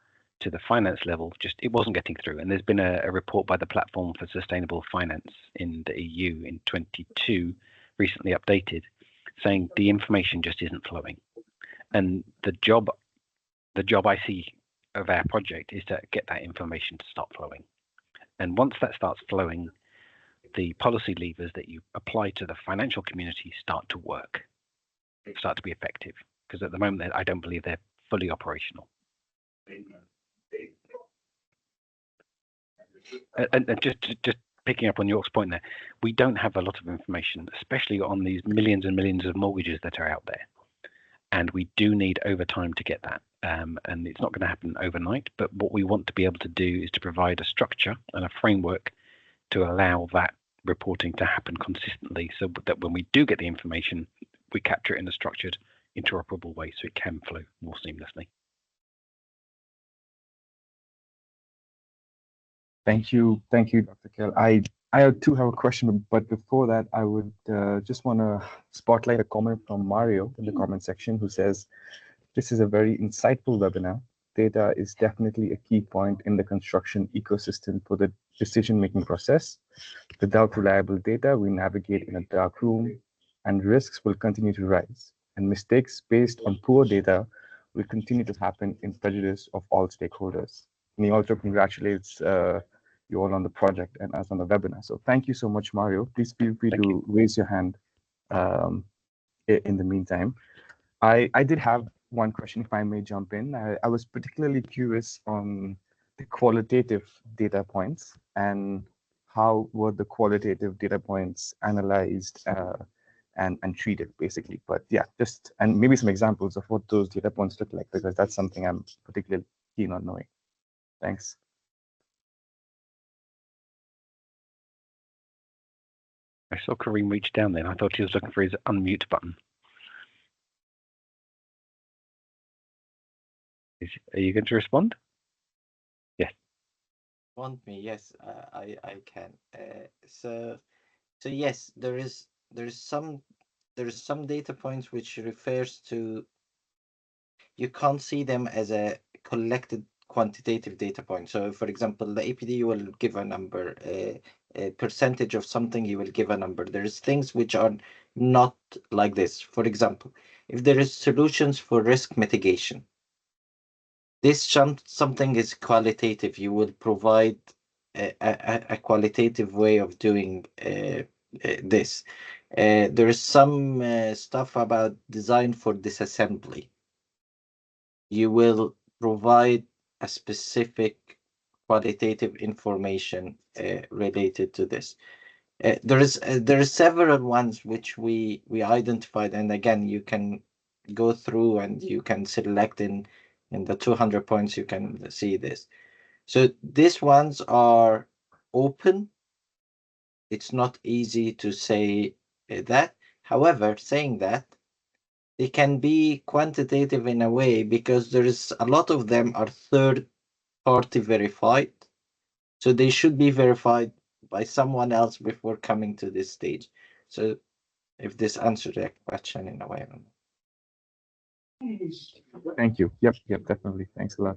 to the finance level, it wasn't getting through. And there's been a report by the Platform for Sustainable Finance in the EU in 22, recently updated, saying the information just isn't flowing. And the job I see of our project is to get that information to start flowing. And once that starts flowing, the policy levers that you apply to the financial community start to work, start to be effective. Because at the moment, I don't believe they're fully operational. And just picking up on York's point there, we don't have a lot of information, especially on these millions and millions of mortgages that are out there. And we do need over time to get that. And it's not going to happen overnight, but what we want to be able to do is to provide a structure and a framework to allow that reporting to happen consistently, so that when we do get the information, we capture it in a structured, interoperable way so it can flow more seamlessly. Thank you, Dr. Kell. I too have a question, but before that, I would just want to spotlight a comment from Mario in the comment section who says, "This is a very insightful webinar. Data is definitely a key point in the construction ecosystem for the decision-making process. Without reliable data, we navigate in a dark room, and risks will continue to rise. And mistakes based on poor data will continue to happen in prejudice of all stakeholders." And he also congratulates you all on the project and us on the webinar. So thank you so much, Mario. Please feel free to raise your hand in the meantime. I did have one question, if I may jump in. I was particularly curious on the qualitative data points and how were the qualitative data points analyzed and treated, basically. But yeah, and maybe some examples of what those data points look like, because that's something I'm particularly keen on knowing. Thanks. I saw Karim reach down there. I thought he was looking for his unmute button. Are you going to respond? Yes. Want me? Yes, I can. So yes, there is some data points which refers to, you can't see them as a collected quantitative data point. So for example, the APD will give a number, a percentage of something, you will give a number. There's things which are not like this. For example, if there is solutions for risk mitigation, this something is qualitative. You will provide a qualitative way of doing this. There is some stuff about design for disassembly. You will provide a specific qualitative information related to this. There is several ones which we identified, and again, you can go through and you can select in the 200 points, you can see this. So these ones are open. It's not easy to say that. However, saying that, they can be quantitative in a way because there is a lot of them are third-party verified. So they should be verified by someone else before coming to this stage. So if this answered that question in a way. Thank you. Yep, definitely. Thanks a lot.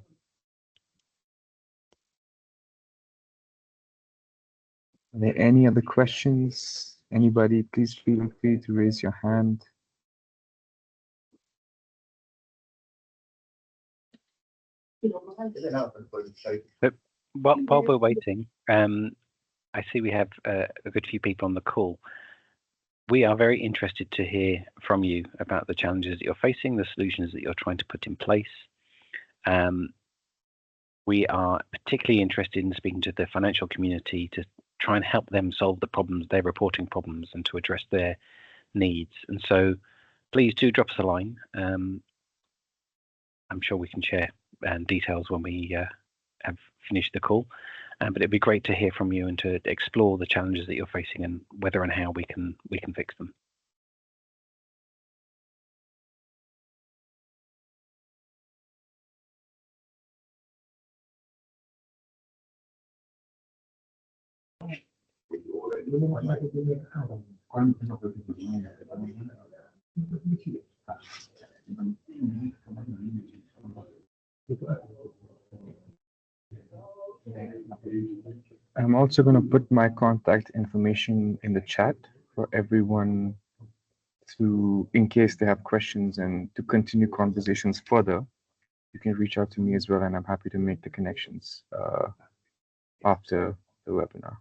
Are there any other questions? Anybody, please feel free to raise your hand. While we're waiting, I see we have a good few people on the call. We are very interested to hear from you about the challenges that you're facing, the solutions that you're trying to put in place. We are particularly interested in speaking to the financial community to try and help them solve the problems, their reporting problems, and to address their needs. And so please do drop us a line. I'm sure we can share details when we have finished the call. But it'd be great to hear from you and to explore the challenges that you're facing and whether and how we can fix them. I'm also going to put my contact information in the chat for everyone in case they have questions and to continue conversations further. You can reach out to me as well, and I'm happy to make the connections after the webinar.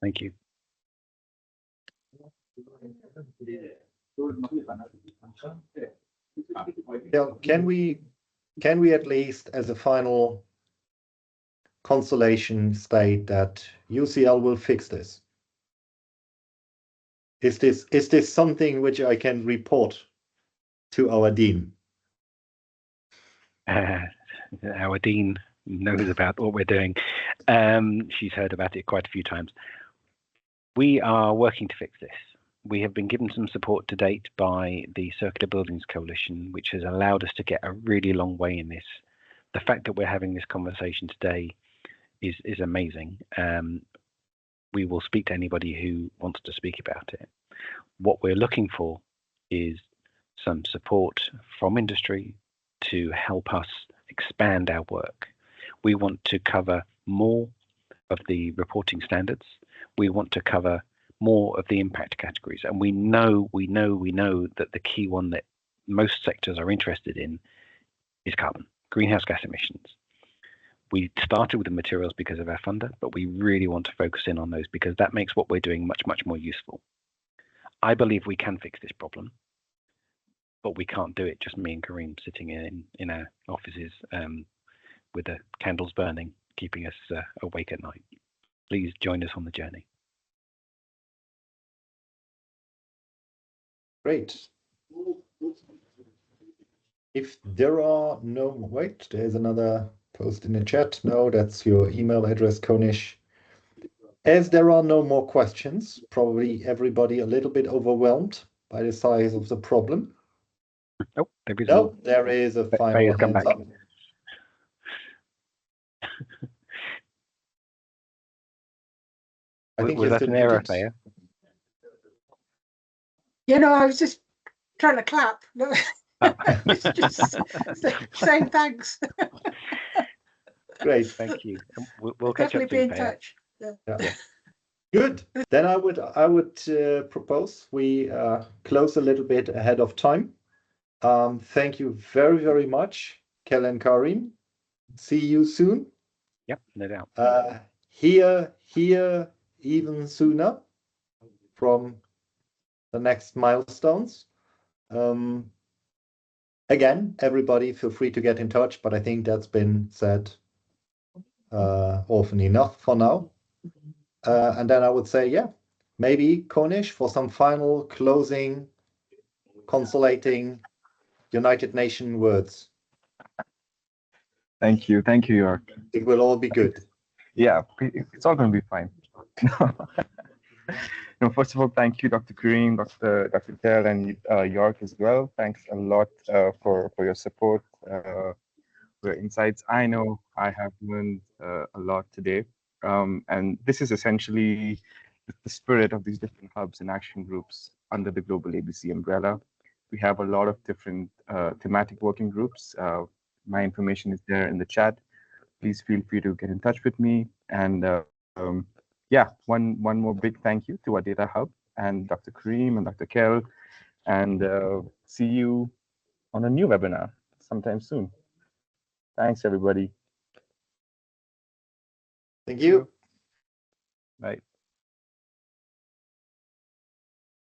Thank you. Can we at least, as a final consolation, state that UCL will fix this? Is this something which I can report to our dean? Our dean knows about what we're doing. She's heard about it quite a few times. We are working to fix this. we have been given some support to date by the Circular Buildings Coalition, which has allowed us to get a really long way in this. The fact that we're having this conversation today is amazing. We will speak to anybody who wants to speak about it. What we're looking for is some support from industry to help us expand our work. We want to cover more of the reporting standards. We want to cover more of the impact categories. And we know that the key one that most sectors are interested in is carbon, greenhouse gas emissions. We started with the materials because of our funder, but we really want to focus in on those because that makes what we're doing much, much more useful. I believe we can fix this problem, but we can't do it just me and Karim sitting in our offices with the candles burning, keeping us awake at night. Please join us on the journey. Great. If there are no, wait, there's another post in the chat. No, that's your email address, Konish. As there are no more questions, probably everybody a little bit overwhelmed by the size of the problem. Oh, there is a final hands up. I think was that an error, Thea? You know, I was just trying to clap. just saying thanks. Great, thank you. We'll catch up soon, definitely be in touch. Yeah. Good. Then I would propose we close a little bit ahead of time. Thank you very, very much, Kell and Karim. See you soon. Yep, no doubt. Here even sooner from the next milestones. Again, everybody feel free to get in touch, but I think that's been said often enough for now. And then I would say, yeah, maybe Konish for some final closing, consolating United Nations words. Thank you, Jörg. It will all be good. Yeah, it's all going to be fine. No, first of all, thank you, Dr. Karim, Dr. Kell, and Jörg as well. Thanks a lot for your support, for your insights. I know I have learned a lot today. And this is essentially the spirit of these different hubs and action groups under the Global ABC umbrella. We have a lot of different thematic working groups. My information is there in the chat. Please feel free to get in touch with me. And yeah, one more big thank you to our data hub and Dr. Karim and Dr. Kell. And see you on a new webinar sometime soon. Thanks, everybody. Thank you. Bye.